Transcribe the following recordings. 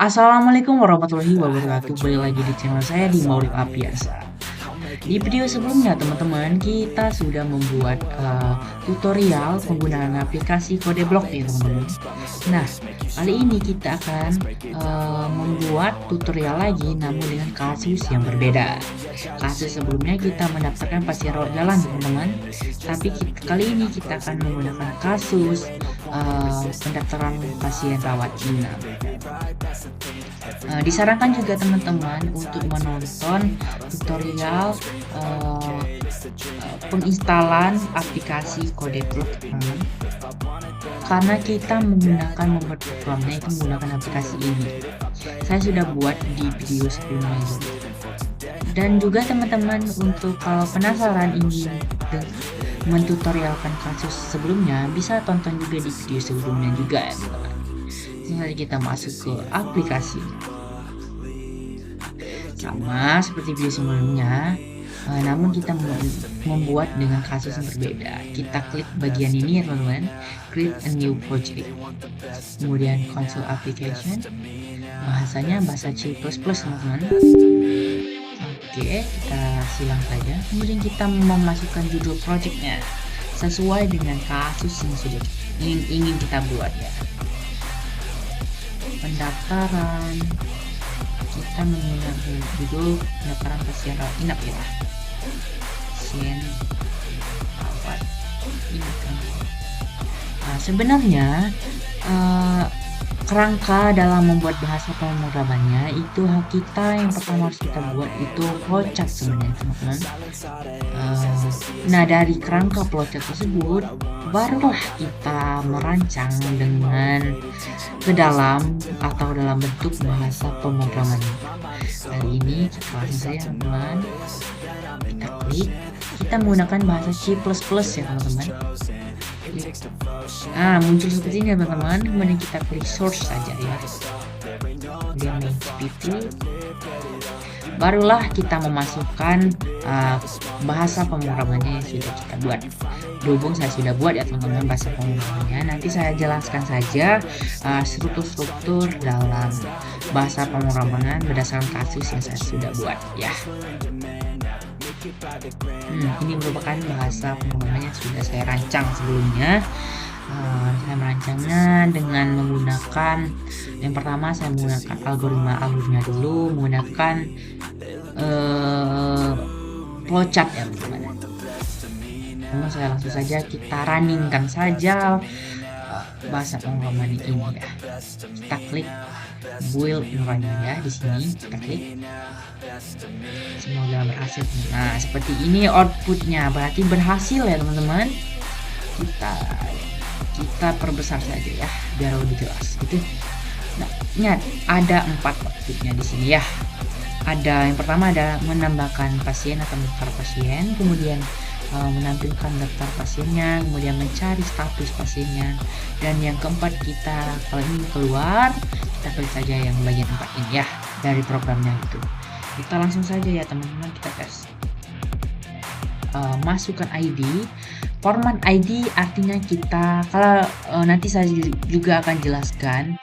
Assalamualaikum warahmatullahi wabarakatuh. Balik lagi di channel saya di Maulid Apiasa. Di video sebelumnya teman-teman kita sudah membuat tutorial penggunaan aplikasi kode blok ya teman-teman. Nah kali ini kita akan membuat tutorial lagi namun dengan kasus yang berbeda. Kasus sebelumnya kita mendaftarkan pasien rawat jalan teman-teman, tapi kali ini kita akan menggunakan kasus pendaftaran pasien rawat inap. Disarankan juga teman-teman untuk menonton tutorial penginstalan aplikasi kode blok teman-teman, karena kita membuat programnya itu menggunakan aplikasi ini. Saya sudah buat di video sebelumnya juga. Dan juga teman-teman untuk kalau penasaran ingin mentutorialkan kasus sebelumnya, bisa tonton juga di video sebelumnya juga ya teman-teman. Langsung kita masuk ke aplikasi. Sama seperti video sebelumnya, namun kita membuat dengan kasus yang berbeda. Kita klik bagian ini ya teman-teman, create a new project, kemudian console application, bahasanya bahasa C++ teman-teman. Oke, kita silang saja. Kemudian kita memasukkan judul projectnya sesuai dengan kasus yang sudah ingin kita buat ya. Pendaftaran, kita menggunakan judul pendaftaran pasien rawat inap ya. Pasien rawat inap. Nah, sebenarnya kerangka dalam membuat bahasa pemrogramannya itu kita yang pertama harus kita buat itu flowchart sebenarnya teman-teman. Nah dari kerangka flowchart tersebut barulah kita merancang dengan ke dalam atau dalam bentuk bahasa pemrograman. Kali ini kita langsung saja teman-teman, kita klik, kita menggunakan bahasa C++ ya teman-teman. Muncul seperti ini teman-teman, kemudian kita klik source saja ya, kemudian PPT, barulah kita memasukkan bahasa pemrogramannya yang sudah kita buat. Berhubung saya sudah buat ya teman-teman bahasa pemrogramannya, nanti saya jelaskan saja struktur-struktur dalam bahasa pemrograman berdasarkan kasus yang saya sudah buat ya. Ini merupakan bahasa pemrogramannya sudah saya rancang sebelumnya. Saya merancangnya dengan menggunakan, yang pertama saya menggunakan algoritma dulu, menggunakan flowchart ya teman-teman. Namun saya langsung saja kita runningkan saja bahasa pemrograman ini ya. Kita klik build running ya, di sini kita klik. Semoga berhasil. Nah seperti ini outputnya, berarti berhasil ya teman-teman. Kita perbesar saja ya biar lebih jelas gitu. Nah ingat ada 4 outputnya di sini ya. Ada yang pertama ada menambahkan pasien atau daftar pasien, kemudian menampilkan daftar pasiennya, kemudian mencari status pasiennya, dan yang keempat kita kalau ingin keluar kita klik saja yang bagian 4 ini ya dari programnya itu. Kita langsung saja ya teman-teman, kita tes. Masukkan ID. Format ID artinya kita, kalau nanti saya juga akan jelaskan,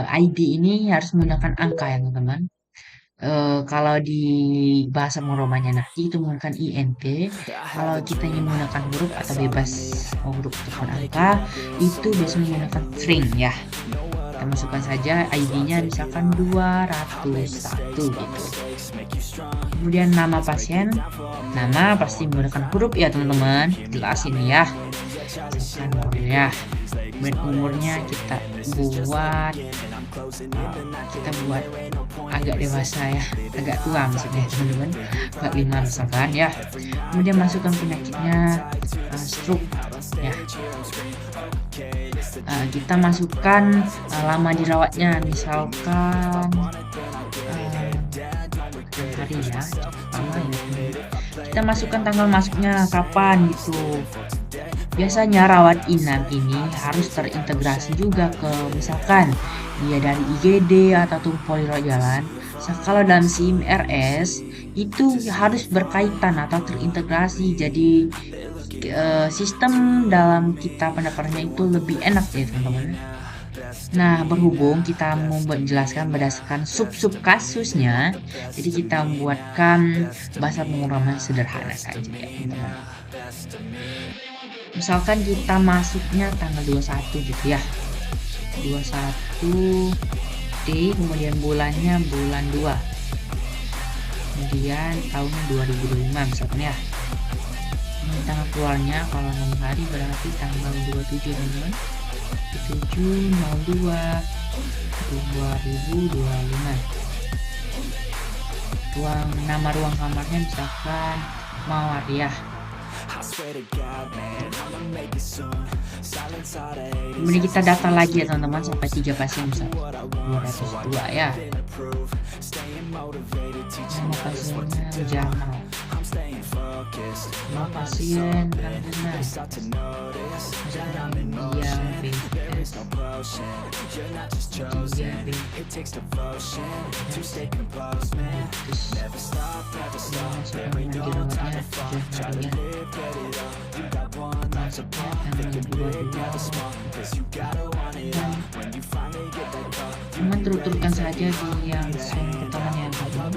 ID ini harus menggunakan angka ya teman-teman. Kalau di bahasa pemrogramannya nanti itu menggunakan INT. Kalau kita ingin menggunakan huruf atau bebas huruf ataupun angka itu biasanya menggunakan string ya. Kita masukkan saja ID-nya misalkan 201 gitu. Kemudian nama pasien, nama pasti menggunakan huruf ya teman-teman, jelas ini ya. Ya, umurnya kita buat agak dewasa ya, agak tua maksudnya teman-teman, 45 misalkan ya. Kemudian masukkan penyakitnya, stroke ya. Kita masukkan lama dirawatnya, misalkan hari ya, lama ya. Kita masukkan tanggal masuknya kapan gitu. Biasanya rawat inap ini harus terintegrasi juga ke misalkan dia dari IGD atau poli rawat jalan. Kalau dalam SIM RS itu harus berkaitan atau terintegrasi, jadi sistem dalam kita pendaftarannya itu lebih enak ya teman-teman. Nah, berhubung kita mau menjelaskan berdasarkan sub-sub kasusnya, jadi kita membuatkan bahasa pemrograman sederhana saja ya, teman-teman. Misalkan kita masuknya tanggal 21 gitu ya. 21 D, kemudian bulannya bulan 2. Kemudian tahunnya 2025 misalkan ya. Ini tanggal keluarnya kalau 6 hari berarti tanggal 27 teman-teman. 7/02 2025. Nama ruang kamarnya misalkan mawar ya. Kemudian kita data lagi ya teman-teman sampai 3 pasien misalkan 202 ya. Nama pasiennya Jamal. Nama pasien Randana. Dia BS. Teman turut-turutkan saja di yang pertamanya yang kedua.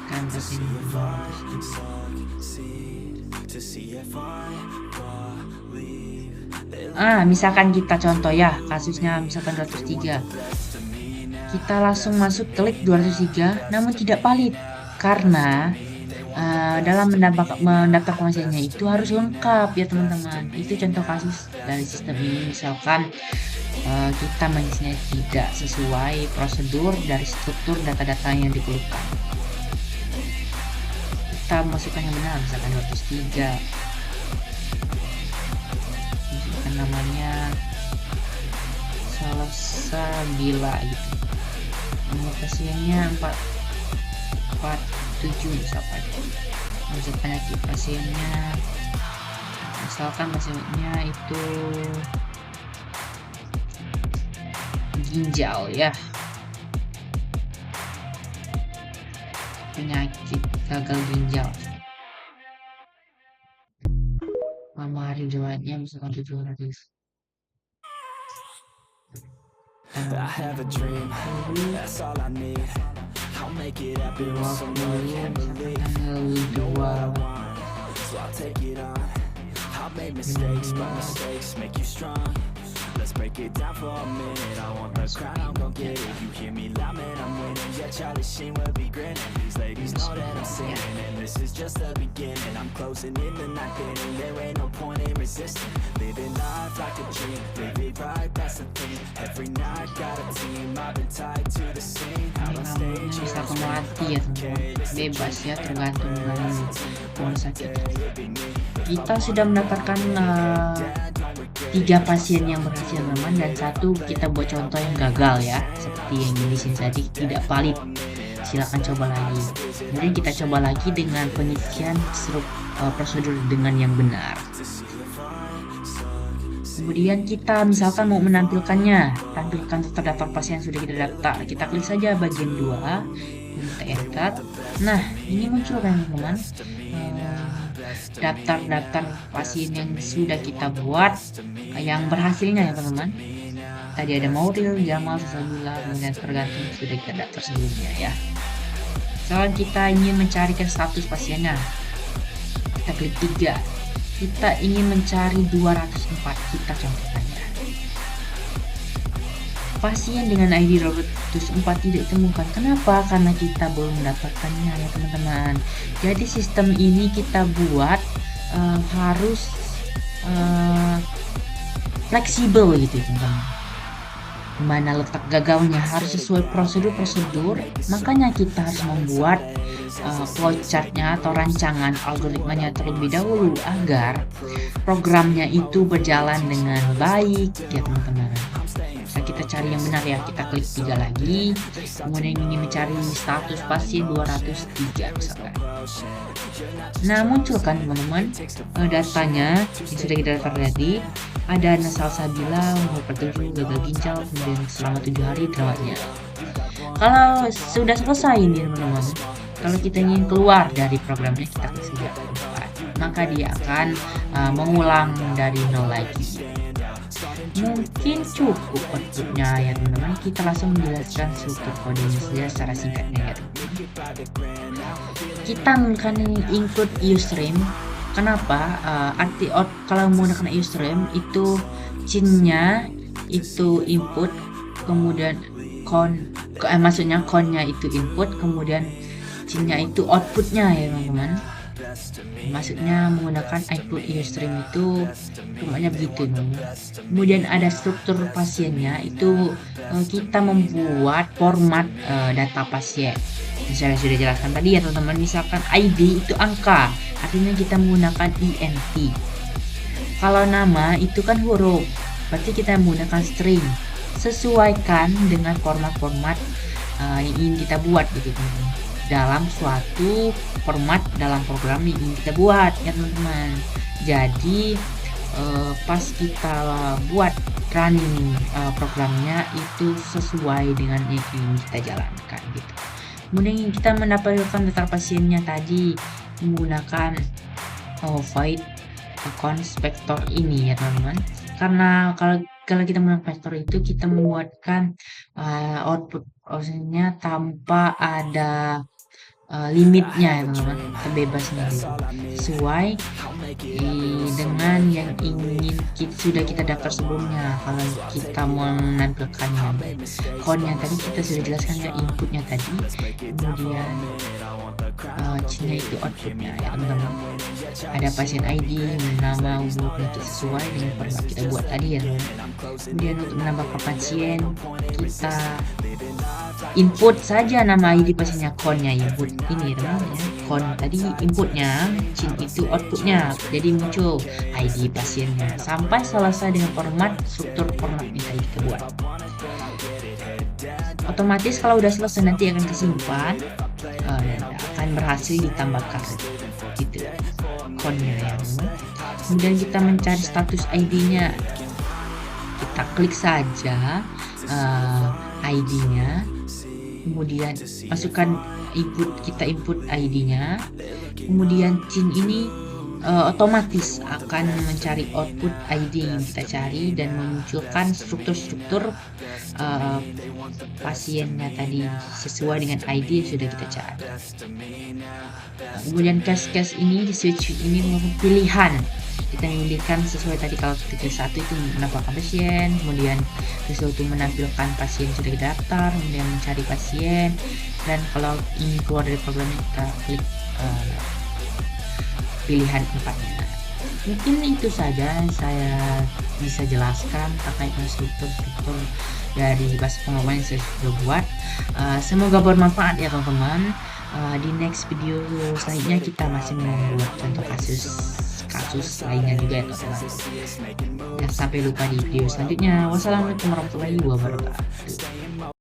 Kan kesini. Misalkan kita contoh ya, kasusnya misalkan 203. Kita langsung masuk klik 203, namun tidak valid karena dalam mendaftar pasiennya itu harus lengkap ya teman-teman. Itu contoh kasus dari sistem ini. Misalkan kita mengisinya tidak sesuai prosedur dari struktur data-data yang diperlukan. Kita masukkan yang benar, misalkan 203. Misalkan namanya Salsabila gitu. Nomor pasiennya 447 misalkan. Untuk penyakit pasiennya misalkan pasiennya itu ginjal ya, penyakit gagal ginjal. Hari riwayatnya misalkan 700. I have a dream, that's all I need. I'll make it happen with someone can believe. Know what I want, so I'll take it on. I've made mistakes, but mistakes make you strong. Let's break it down for a minute. I want the crown, I'm gon' get it. You hear me loud, man, I'm winning. Yeah, Charlie Sheen will be grinning. These ladies know that I'm sinning, and this is just the beginning. I'm closing in the night inning. There ain't no point in resisting. Living life like a dream, live it right, that's the thing. Every night got a team, I've been tied to the scene. Out on stage, bisa kemati ya teman-teman, bebas ya tergantung dengan rumah sakit. Kita sudah mendapatkan 3 pasien yang berhasil teman, dan 1 kita buat contoh yang gagal ya, seperti yang di sini tadi tidak valid. Silahkan coba lagi. Kemudian kita coba lagi dengan pengisian prosedur dengan yang benar. Kemudian kita misalkan mau menampilkannya, tampilkan terdaftar pasien yang sudah kita daftar. Kita klik saja bagian 2, kita enter. Nah, ini muncul kan teman-teman, daftar pasien yang sudah kita buat, yang berhasilnya ya teman-teman. Tadi ada Mauril, Jamal, Salsabila, kemudian tergantung sudah kita daftar sebelumnya ya. Misalkan kita ingin mencarikan status pasiennya, kita klik 3. Kita ingin mencari 204, kita contohkannya. Pasien dengan ID 204 tidak ditemukan. Kenapa? Karena kita belum mendapatkannya ya teman-teman. Jadi sistem ini kita buat harus fleksibel gitu ya teman-teman. Mana letak gagalnya harus sesuai prosedur, makanya kita harus membuat flowchartnya atau rancangan algoritmanya terlebih dahulu agar programnya itu berjalan dengan baik ya teman-teman. Bisa kita cari yang benar ya, kita klik 3 lagi, kemudian ingin mencari status pasien 203 misalkan. Nah, muncul kan teman-teman datanya yang sudah kita daftar tadi. Ada Salsabila, umur 47, gagal ginjal, kemudian selama 7 hari dirawatnya. Kalau sudah selesai ini teman-teman, kalau kita ingin keluar dari programnya, kita klik saja keluar, maka dia akan mengulang dari nol lagi. Mungkin cukup outputnya ya teman-teman. Kita langsung menjelaskan struktur kodenya saja secara singkatnya ya teman-teman. Kita akan include Ustream. Kenapa? Kalau menggunakan Ustream itu cinnya itu input, kemudian maksudnya connya itu input, kemudian cinnya itu outputnya ya teman-teman. Maksudnya menggunakan input Ustream itu rumahnya begitu teman-teman. Kemudian ada struktur pasiennya itu kita membuat format data pasien. Saya sudah jelaskan tadi ya teman-teman. Misalkan ID itu angka, artinya kita menggunakan int. Kalau nama itu kan huruf, berarti kita menggunakan string. Sesuaikan dengan format-format yang ingin kita buat gitu teman-teman, dalam suatu format dalam program yang ingin kita buat ya teman-teman. Jadi pas kita buat running programnya itu sesuai dengan yang ingin kita jalankan gitu. Kemudian kita mendapatkan data pasiennya tadi menggunakan void constructor ini ya teman-teman. Karena kalau kita menggunakan vector itu kita membuatkan output maksudnya tanpa ada limitnya ya teman-teman, terbebasnya gitu, sesuai dengan yang ingin sudah kita daftar sebelumnya. Kalau kita mau menampilkannya code-nya tadi kita sudah jelaskan ya, inputnya tadi, kemudian C-nya itu outputnya ya teman-teman. Ada pasien ID, nama, umur untuk sesuai dengan format kita buat tadi ya teman-teman. Kemudian untuk menambahkan pasien kita input saja nama ID pasiennya, con-nya input ini teman-teman ya. Con tadi inputnya, cin itu outputnya, jadi muncul ID pasiennya sampai selesai dengan struktur format yang tadi kita buat. Otomatis kalau udah selesai nanti akan kesimpan dan akan berhasil ditambahkan gitu con-nya ya. Kemudian kita mencari status ID-nya, kita klik saja ID-nya, kemudian masukkan input ID-nya, kemudian cin ini otomatis akan mencari output ID yang kita cari dan memunculkan struktur pasiennya tadi sesuai dengan ID yang sudah kita cari. Kemudian case ini di switch ini merupakan pilihan, kita memilihkan sesuai tadi. Kalau kita satu itu menambahkan pasien, kemudian sesuatu menampilkan pasien sudah daftar, kemudian mencari pasien, dan kalau ingin keluar dari programnya kita klik pilihan 4-nya. Mungkin itu saja saya bisa jelaskan terkait dengan struktur dari bahasa pengalaman yang saya sudah buat. Semoga bermanfaat ya teman-teman. Di next video selanjutnya kita masih membuat contoh kasus lainnya juga ya teman-teman. Jangan sampai lupa di video selanjutnya. Wassalamualaikum warahmatullahi wabarakatuh.